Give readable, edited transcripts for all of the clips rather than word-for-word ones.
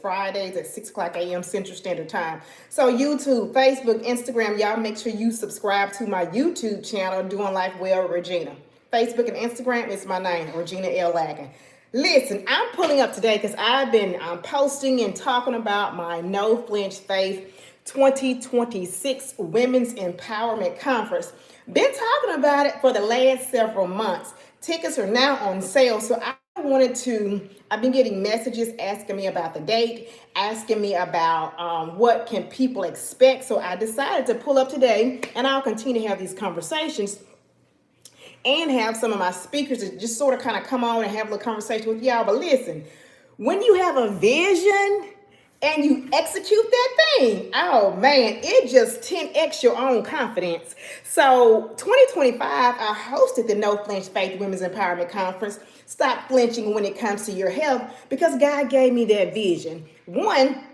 Fridays at 6 o'clock a.m. Central Standard Time. So YouTube, Facebook, Instagram, y'all make sure you subscribe to my YouTube channel, Doing Life Well with Regina. Facebook and Instagram is my name, Regina L. Laggin. Listen, I'm pulling up today because I've been posting and talking about my No Flinch Faith 2026 Women's Empowerment Conference. Been talking about it for the last several months. Tickets are now on sale, so I've been getting messages asking me about the date, asking me about what can people expect. So I decided to pull up today, and I'll continue to have these conversations and have some of my speakers to just sort of kind of come on and have a little conversation with y'all. But listen, when you have a vision and you execute that thing, oh man, it just 10x your own confidence. So 2025, I hosted the No Flinch Faith Women's Empowerment Conference. Stop flinching when it comes to your health, because God gave me that vision. One,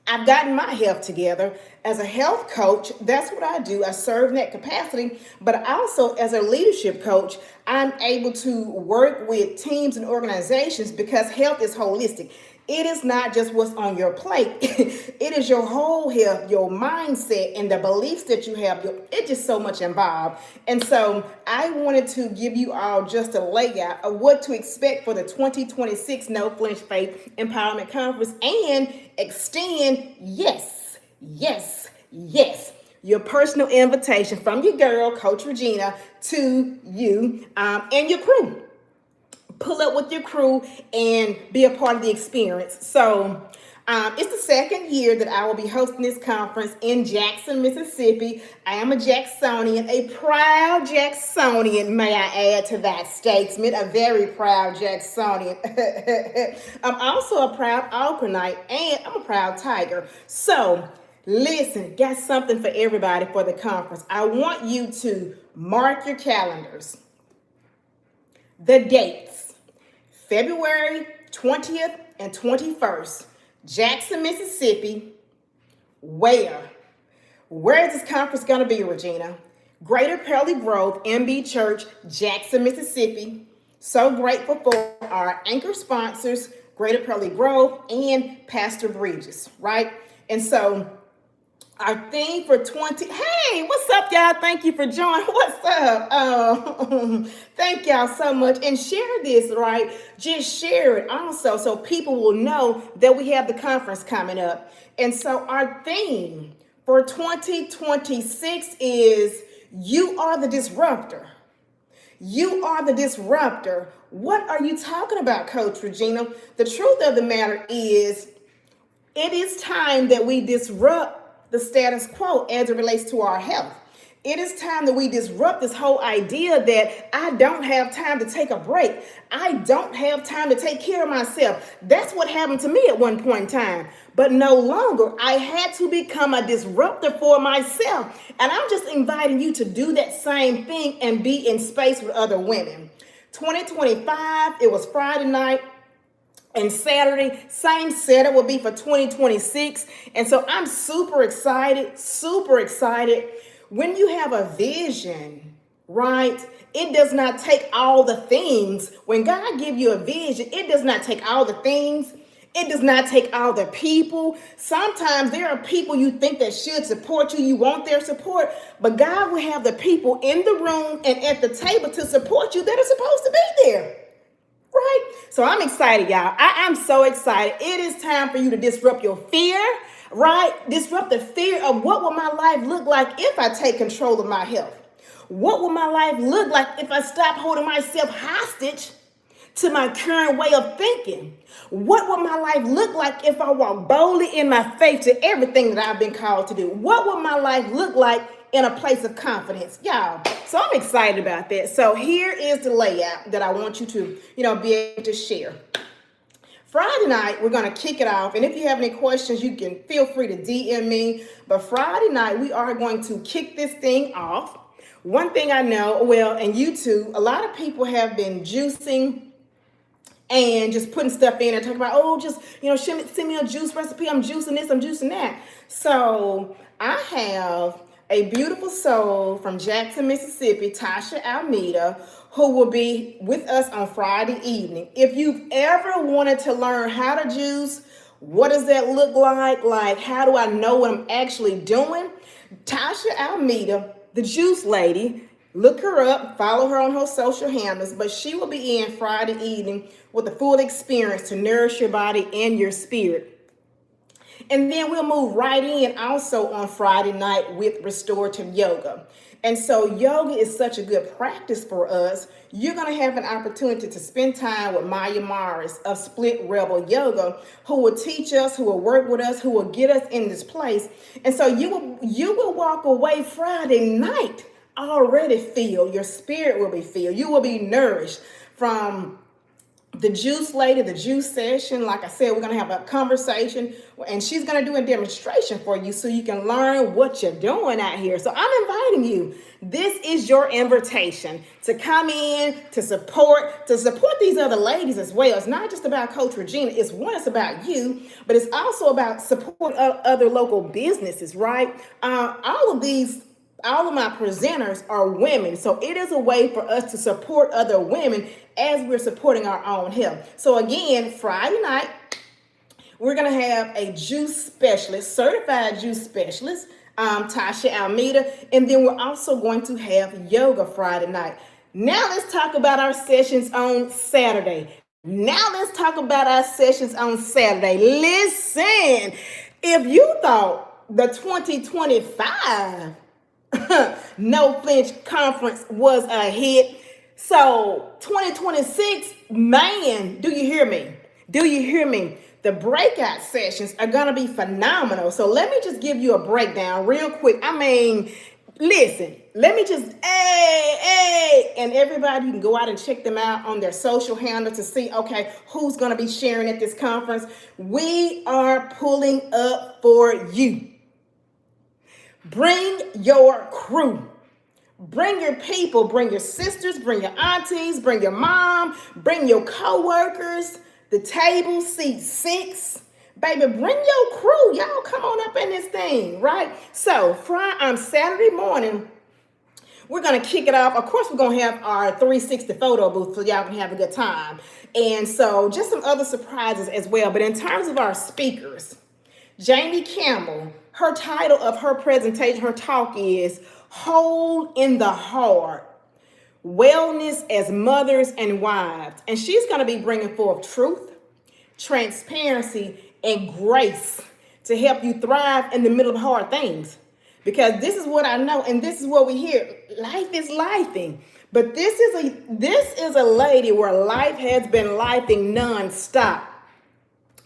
I've gotten my health together as a health coach. That's what I do. I serve in that capacity, but also as a leadership coach, I'm able to work with teams and organizations because health is holistic. It is not just what's on your plate. It is your whole health, your mindset, and the beliefs that you have. It's just so much involved. And so I wanted to give you all just a layout of what to expect for the 2026 No Flinch Faith Empowerment Conference and extend, yes, your personal invitation from your girl, Coach Regina, to you and your crew. Pull up with your crew and be a part of the experience. So it's the second year that I will be hosting this conference in Jackson, Mississippi. I am a Jacksonian, a proud Jacksonian, may I add to that statement, a very proud Jacksonian. I'm also a proud Alcornite, and I'm a proud Tiger. So listen, got something for everybody for the conference. I want you to mark your calendars. The dates. February 20th and 21st, Jackson, Mississippi. Where is this conference going to be, Regina? Greater Pearly Grove, MB Church, Jackson, Mississippi. So grateful for our anchor sponsors, Greater Pearly Grove and Pastor Bridges, right? And so our theme for hey, what's up, y'all? Thank you for joining. What's up? Thank y'all so much. And share this, right? Just share it also so people will know that we have the conference coming up. And so our theme for 2026 is You Are the Disruptor. You are the disruptor. What are you talking about, Coach Regina? The truth of the matter is, it is time that we disrupt the status quo as it relates to our health. It is time that we disrupt this whole idea that I don't have time to take a break. I don't have time to take care of myself. That's what happened to me at one point in time. But no longer. I had to become a disruptor for myself. And I'm just inviting you to do that same thing and be in space with other women. 2025, it was Friday night. And Saturday, same setup will be for 2026. And so I'm super excited. When you have a vision, right, it does not take all the things. When God gives you a vision, it does not take all the things. It does not take all the people. Sometimes there are people you think that should support you. You want their support. But God will have the people in the room and at the table to support you that are supposed to be there. Right? So I'm excited, y'all. I'm so excited. It is time for you to disrupt your fear, right? Disrupt the fear of what will my life look like if I take control of my health? What will my life look like if I stop holding myself hostage to my current way of thinking? What will my life look like if I walk boldly in my faith to everything that I've been called to do? What will my life look like in a place of confidence, y'all? So I'm excited about that. So here is the layout that I want you to, be able to share. Friday night, we're going to kick it off. And if you have any questions, you can feel free to DM me. But Friday night, we are going to kick this thing off. One thing I know, and you too, a lot of people have been juicing and just putting stuff in and talking about, send me a juice recipe. I'm juicing this, I'm juicing that. So I have a beautiful soul from Jackson, Mississippi, Tasha Almeida, who will be with us on Friday evening. If you've ever wanted to learn how to juice, What does that look like? Like, how do I know what I'm actually doing? Tasha Almeida, the juice lady, look her up, follow her on her social handles, but she will be in Friday evening with a full experience to nourish your body and your spirit. And then we'll move right in also on Friday night with restorative yoga. And so yoga is such a good practice for us. You're going to have an opportunity to spend time with Maya Morris of Split Rebel Yoga, who will teach us, who will work with us, who will get us in this place. And so you will walk away Friday night already filled. Your spirit will be filled. You will be nourished from the juice lady, the juice session. Like I said, we're going to have a conversation, and she's going to do a demonstration for you so you can learn what you're doing out here. So I'm inviting you. This is your invitation to come in, to support these other ladies as well. It's not just about Coach Regina. It's about you, but it's also about support of other local businesses, right? All of my presenters are women. So it is a way for us to support other women as we're supporting our own health. So again, Friday night, we're going to have a juice specialist, certified juice specialist, Tasha Almeida. And then we're also going to have yoga Friday night. Now let's talk about our sessions on Saturday. Listen, if you thought the 2025 No Flinch conference was a hit, so 2026, man, do you hear me? The breakout sessions are going to be phenomenal. So let me just give you a breakdown real quick. I mean, listen, let me just, and everybody, you can go out and check them out on their social handle to see, okay, who's going to be sharing at this conference. We are pulling up for you. Bring your crew. Bring your people, bring your sisters, bring your aunties, bring your mom, bring your co-workers, the table, seat 6. Baby, bring your crew. Y'all come on up in this thing, right? So Saturday morning, we're going to kick it off. Of course, we're going to have our 360 photo booth so y'all can have a good time. And so just some other surprises as well. But in terms of our speakers, Jamie Campbell, her title of her presentation, her talk is Whole in the Heart, Wellness as Mothers and Wives. And she's going to be bringing forth truth, transparency, and grace to help you thrive in the middle of hard things. Because this is what I know, and this is what we hear. Life is lifing. But this is a lady where life has been lifing nonstop.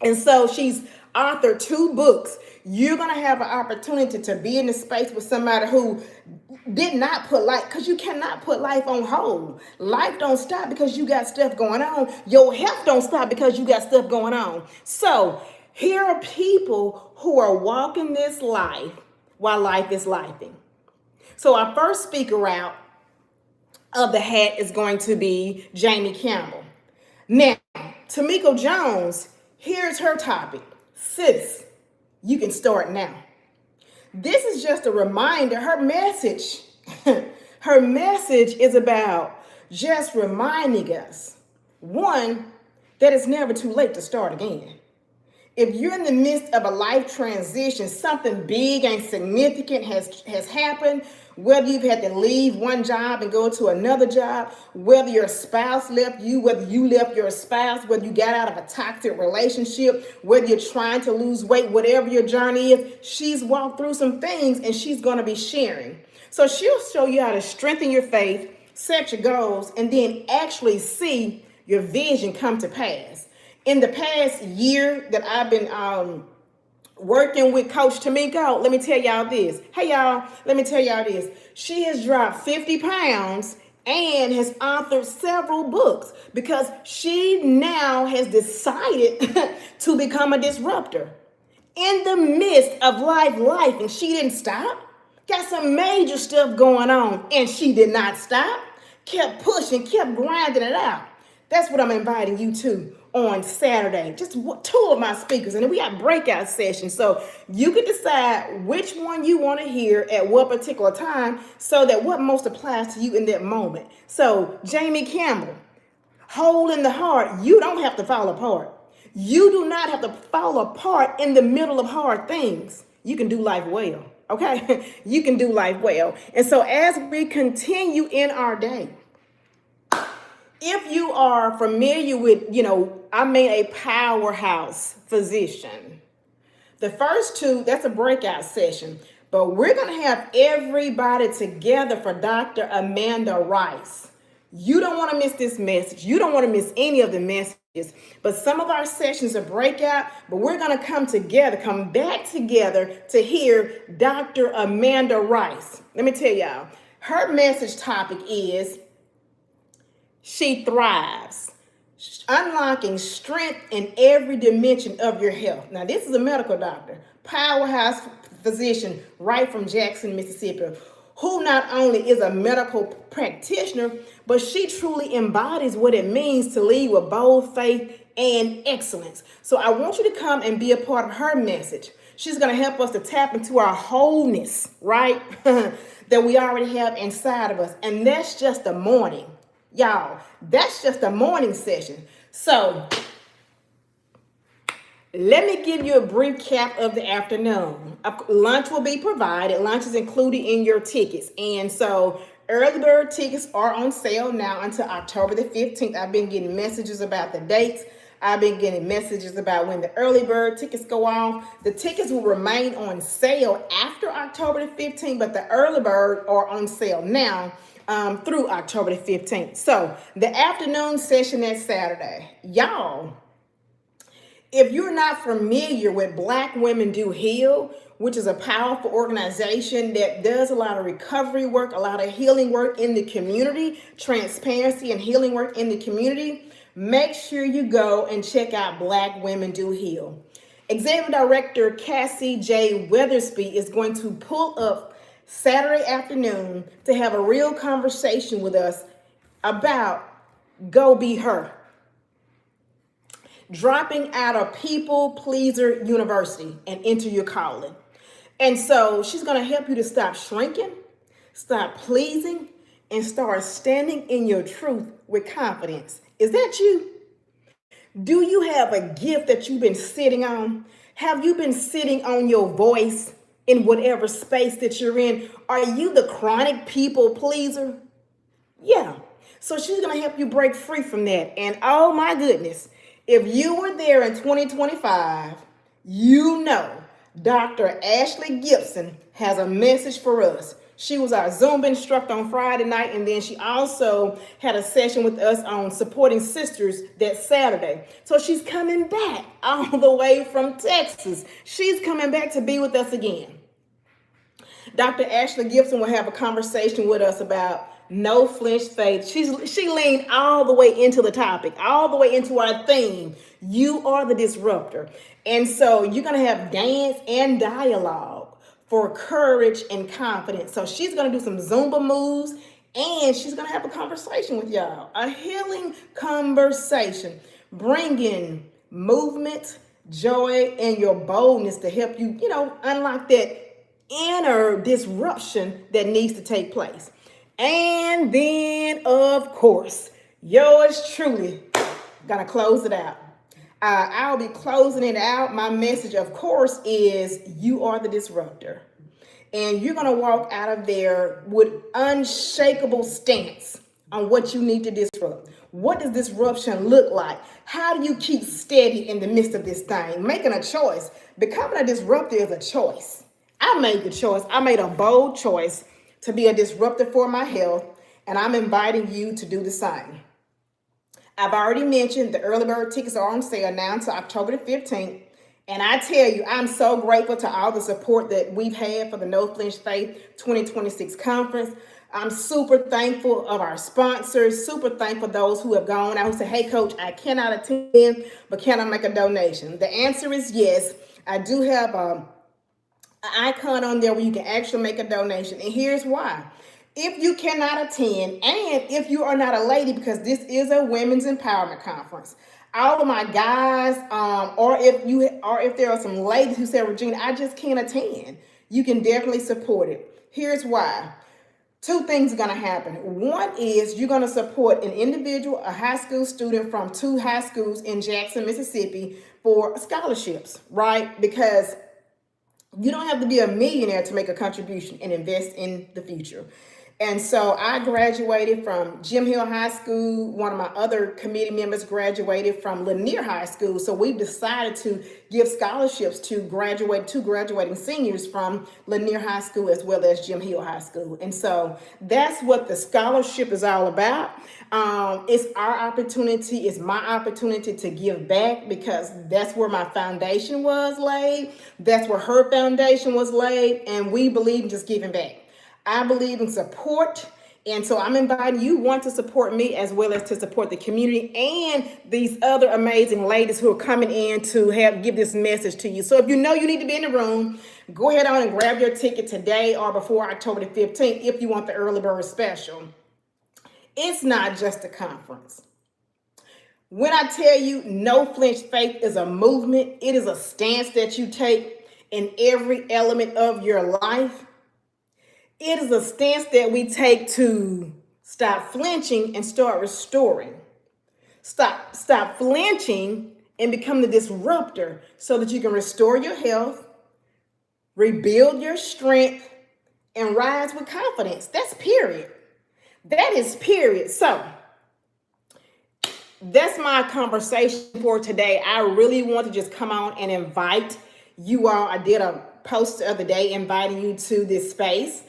And so she's authored 2 books. You're going to have an opportunity to be in the space with somebody who did not put life, because you cannot put life on hold. Life don't stop because you got stuff going on. Your health don't stop because you got stuff going on. So here are people who are walking this life while life is lifing. So our first speaker out of the hat is going to be Jamie Campbell. Now, Tamiko Jones, here's her topic. Sis, you can start now. This is just a reminder. Her message is about just reminding us, one, that it's never too late to start again. If you're in the midst of a life transition, something big and significant has happened, whether you've had to leave one job and go to another job, whether your spouse left you, whether you left your spouse, whether you got out of a toxic relationship, whether you're trying to lose weight, whatever your journey is, she's walked through some things and she's going to be sharing. So she'll show you how to strengthen your faith, set your goals, and then actually see your vision come to pass. In the past year that I've been working with Coach Tamiko, let me tell y'all this. Hey, y'all, let me tell y'all this. She has dropped 50 pounds and has authored several books because she now has decided to become a disruptor. In the midst of life, and she didn't stop. Got some major stuff going on, and she did not stop. Kept pushing, kept grinding it out. That's what I'm inviting you to on Saturday. Just 2 of my speakers, and then we got breakout sessions. So you can decide which one you want to hear at what particular time so that what most applies to you in that moment. So Jamie Campbell, Whole in the Heart, you don't have to fall apart. You do not have to fall apart in the middle of hard things. You can do life well, okay? You can do life well. And so as we continue in our day, if you are familiar with, a powerhouse physician, the first two, that's a breakout session. But we're going to have everybody together for Dr. Amanda Rice. You don't want to miss this message. You don't want to miss any of the messages. But some of our sessions are breakout, but we're going to come back together to hear Dr. Amanda Rice. Let me tell y'all, her message topic is She Thrives. Unlocking strength in every dimension of your health. Now, this is a medical doctor, powerhouse physician right from Jackson, Mississippi, who not only is a medical practitioner, but she truly embodies what it means to lead with bold faith and excellence. So I want you to come and be a part of her message. She's going to help us to tap into our wholeness, right? That we already have inside of us. And that's just the morning. Y'all, that's just a morning session. So let me give you a brief recap of the afternoon. Lunch will be provided. Lunch is included in your tickets. And so early bird tickets are on sale now until October the 15th. I've been getting messages about the dates. I've been getting messages about when the early bird tickets go off. The tickets will remain on sale after October the 15th, but the early bird are on sale now through October the 15th. So the afternoon session that Saturday, y'all, if you're not familiar with Black Women Do Heal, which is a powerful organization that does a lot of recovery work, a lot of healing work in the community, transparency and healing work in the community, make sure you go and check out Black Women Do Heal. Executive Director Cassie J. Weathersby is going to pull up Saturday afternoon to have a real conversation with us about Go Be Her. Dropping out of People Pleaser University and into your calling. And so she's going to help you to stop shrinking, stop pleasing, and start standing in your truth with confidence. Is that you? Do you have a gift that you've been sitting on? Have you been sitting on your voice in whatever space that you're in? Are you the chronic people pleaser? Yeah. So she's going to help you break free from that. And oh my goodness, if you were there in 2025, you know Dr. Ashley Gibson has a message for us. She was our Zumba instructor on Friday night, and then she also had a session with us on supporting sisters that Saturday. So she's coming back all the way from Texas. She's coming back to be with us again. Dr. Ashley Gibson will have a conversation with us about no flinch faith. She leaned all the way into the topic, all the way into our theme. You are the disruptor. And so you're going to have dance and dialogue for courage and confidence. So she's going to do some Zumba moves, and she's going to have a conversation with y'all, a healing conversation, bringing movement, joy, and your boldness to help you, unlock that inner disruption that needs to take place. And then, of course, yours truly gonna close it out. I'll be closing it out. My message, of course, is you are the disruptor. And you're gonna walk out of there with unshakable stance on what you need to disrupt. What does disruption look like? How do you keep steady in the midst of this thing? Making a choice. Becoming a disruptor is a choice. I made the choice. I made a bold choice to be a disruptor for my health, and I'm inviting you to do the same. I've already mentioned the early bird tickets are on sale now until October the 15th. And I tell you, I'm so grateful to all the support that we've had for the No Flinch Faith 2026 conference. I'm super thankful of our sponsors, super thankful those who have gone out who say, hey, coach, I cannot attend, but can I make a donation? The answer is yes. I do have an icon on there where you can actually make a donation. And here's why. If you cannot attend, and if you are not a lady, because this is a women's empowerment conference, all of my guys, or if there are some ladies who say, Regina, I just can't attend, you can definitely support it. Here's why. two things are going to happen. One is you're going to support an individual, a high school student from two high schools in Jackson, Mississippi for scholarships, right? Because you don't have to be a millionaire to make a contribution and invest in the future. And so I graduated from Jim Hill High School. One of my other committee members graduated from Lanier High School. So we decided to give scholarships to graduating seniors from Lanier High School as well as Jim Hill High School. And so that's what the scholarship is all about. It's our opportunity, it's my opportunity to give back, because that's where my foundation was laid. That's where her foundation was laid. And we believe in just giving back. I believe in support. And so I'm inviting you want to support me as well as to support the community and these other amazing ladies who are coming in to give this message to you. So if you know you need to be in the room, go ahead on and grab your ticket today or before October the 15th if you want the early bird special. It's not just a conference. When I tell you No Flinch Faith is a movement, it is a stance that you take in every element of your life. It is a stance that we take to stop flinching and start restoring. Stop flinching and become the disruptor so that you can restore your health, rebuild your strength, and rise with confidence. That's period. That is period. So that's my conversation for today. I really want to just come on and invite you all. I did a post the other day inviting you to this space.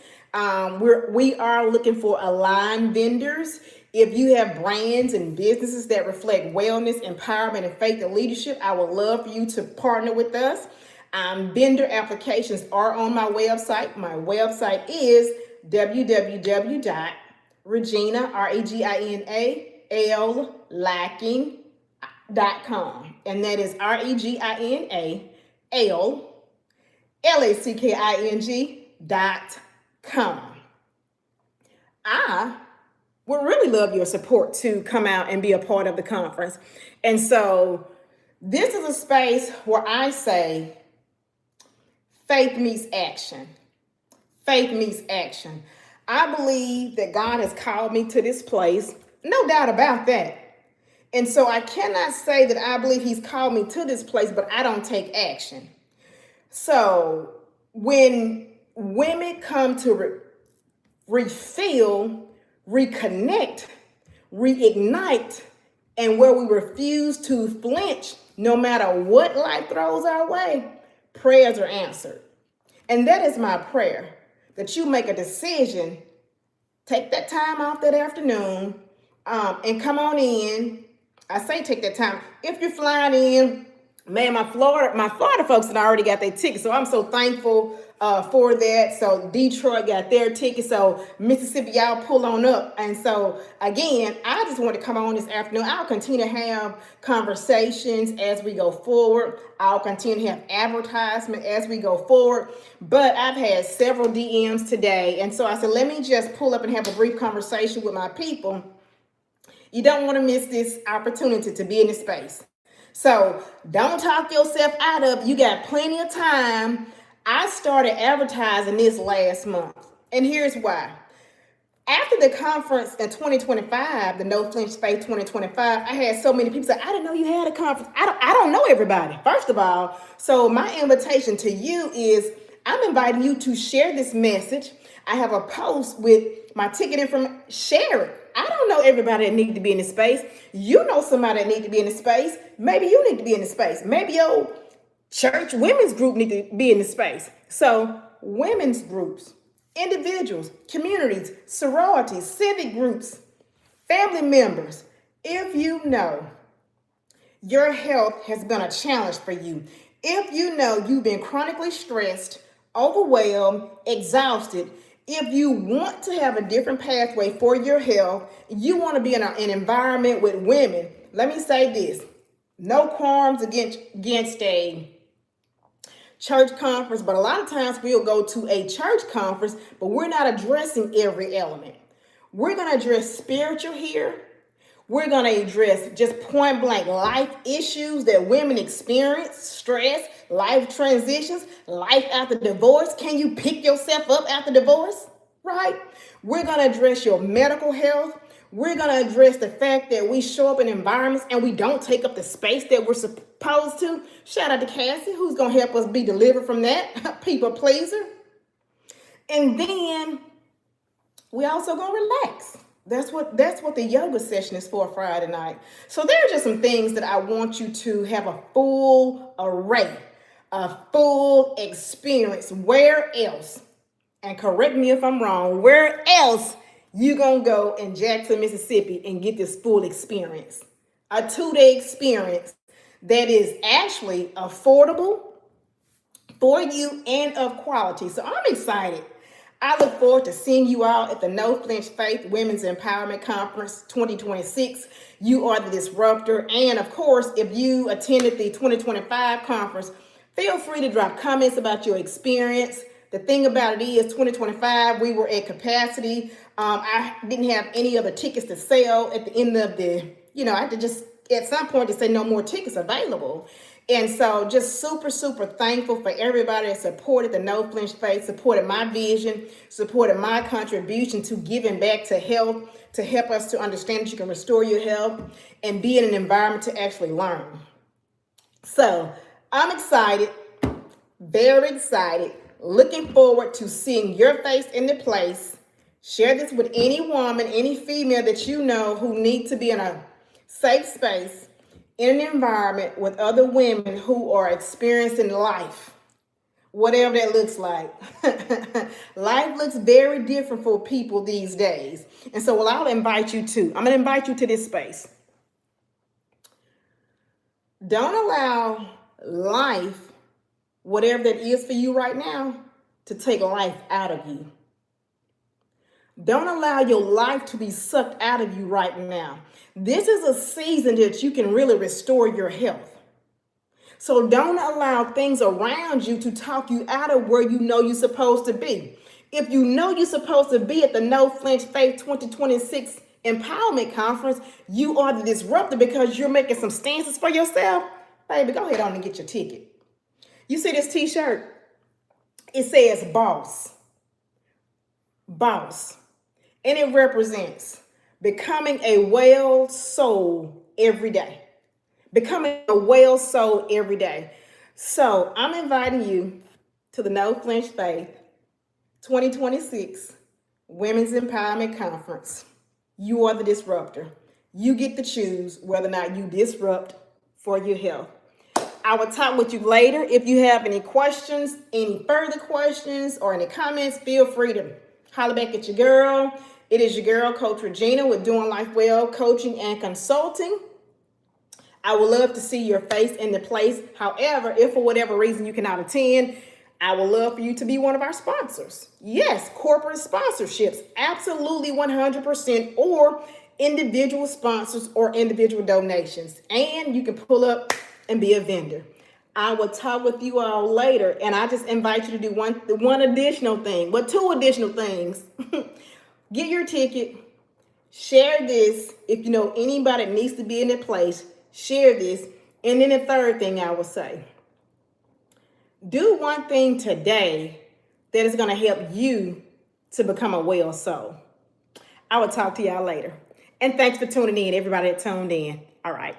We are looking for aligned vendors. If you have brands and businesses that reflect wellness, empowerment, and faith and leadership, I would love for you to partner with us. Vendor applications are on my website. My website is www.regina, REGINAL.com. And that is REGINALLACKING.com. I would really love your support to come out and be a part of the conference. And so this is a space where I say faith meets action. Faith meets action. I believe that God has called me to this place, no doubt about that. And so I cannot say that I believe he's called me to this place, but I don't take action. So when women come to refill, reconnect, reignite, and where we refuse to flinch, no matter what life throws our way, prayers are answered. And that is my prayer, that you make a decision, take that time off that afternoon, and come on in. I say take that time. If you're flying in, man, my Florida folks had already got their tickets, so I'm so thankful for that. So Detroit got their tickets, so Mississippi, y'all pull on up. And so again, I just want to come on this afternoon. I'll continue to have conversations as we go forward. I'll continue to have advertisement as we go forward. But I've had several DMs today, and so I said, let me just pull up and have a brief conversation with my people. You don't want to miss this opportunity to be in this space. So don't talk yourself out of it. You got plenty of time. I started advertising this last month, and here's why. After the conference in 2025, the No Flinch Faith 2025, I had so many people say, I didn't know you had a conference. I don't know everybody, first of all. So my invitation to you is I'm inviting you to share this message. I have a post with my ticket information. Share it. I don't know everybody that needs to be in this space. You know somebody that needs to be in this space. Maybe you need to be in this space. Maybe your church women's group need to be in this space. So women's groups, individuals, communities, sororities, civic groups, family members, if you know your health has been a challenge for you, if you know you've been chronically stressed, overwhelmed, exhausted, if you want to have a different pathway for your health, you want to be in an environment with women, let me say this, no qualms against a church conference, but a lot of times we'll go to a church conference, but we're not addressing every element. We're going to address spiritual here. We're going to address just point blank life issues that women experience, stress, life transitions, life after divorce. Can you pick yourself up after divorce? right? We're going to address your medical health. We're going to address the fact that we show up in environments and we don't take up the space that we're supposed to. Shout out to Cassie, who's going to help us be delivered from that people pleaser. And then we also go relax. That's what the yoga session is for Friday night. So there are just some things that I want you to have a full array, a full experience. Where else, and correct me if I'm wrong, where else you gonna go in Jackson, Mississippi and get this full experience? A 2-day experience that is actually affordable for you and of quality. So I'm excited. I look forward to seeing you all at the No Flinch Faith Women's Empowerment Conference 2026. You are the Disruptor. And of course, if you attended the 2025 conference, feel free to drop comments about your experience. The thing about it is 2025, we were at capacity. I didn't have any other tickets to sell at the end of the, I had to just at some point to say no more tickets available. And so just super, super thankful for everybody that supported the No Flinch Faith, supported my vision, supported my contribution to giving back to health, to help us to understand that you can restore your health and be in an environment to actually learn. So I'm excited, very excited, looking forward to seeing your face in the place. Share this with any woman, any female that you know who need to be in a safe space, in an environment with other women who are experiencing life, whatever that looks like. Life looks very different for people these days. And so I'll invite you to. I'm going to invite you to this space. Don't allow life, whatever that is for you right now, to take life out of you. Don't allow your life to be sucked out of you right now. This is a season that you can really restore your health. So don't allow things around you to talk you out of where you know you're supposed to be. If you know you're supposed to be at the No Flinch Faith 2026 Empowerment Conference, you are the disruptor because you're making some stances for yourself. Baby, go ahead on and get your ticket. You see this t-shirt? It says boss. Boss. And it represents becoming a well soul every day. Becoming a well soul every day. So I'm inviting you to the No Flinch Faith 2026 Women's Empowerment Conference. You are the disruptor. You get to choose whether or not you disrupt for your health. I will talk with you later. If you have any questions, any further questions, or any comments, feel free to holler back at your girl. It is your girl, Coach Regina, with Doing Life Well Coaching and Consulting. I would love to see your face in the place. However, if for whatever reason you cannot attend, I would love for you to be one of our sponsors. Yes, corporate sponsorships, absolutely 100%, or individual sponsors or individual donations. And you can pull up and be a vendor. I will talk with you all later, and I just invite you to do one additional thing, but 2 additional things. Get your ticket, share this. If you know anybody that needs to be in that place, share this. And then the third thing I will say, do one thing today that is going to help you to become a well soul. I will talk to y'all later. And thanks for tuning in, everybody that tuned in. All right.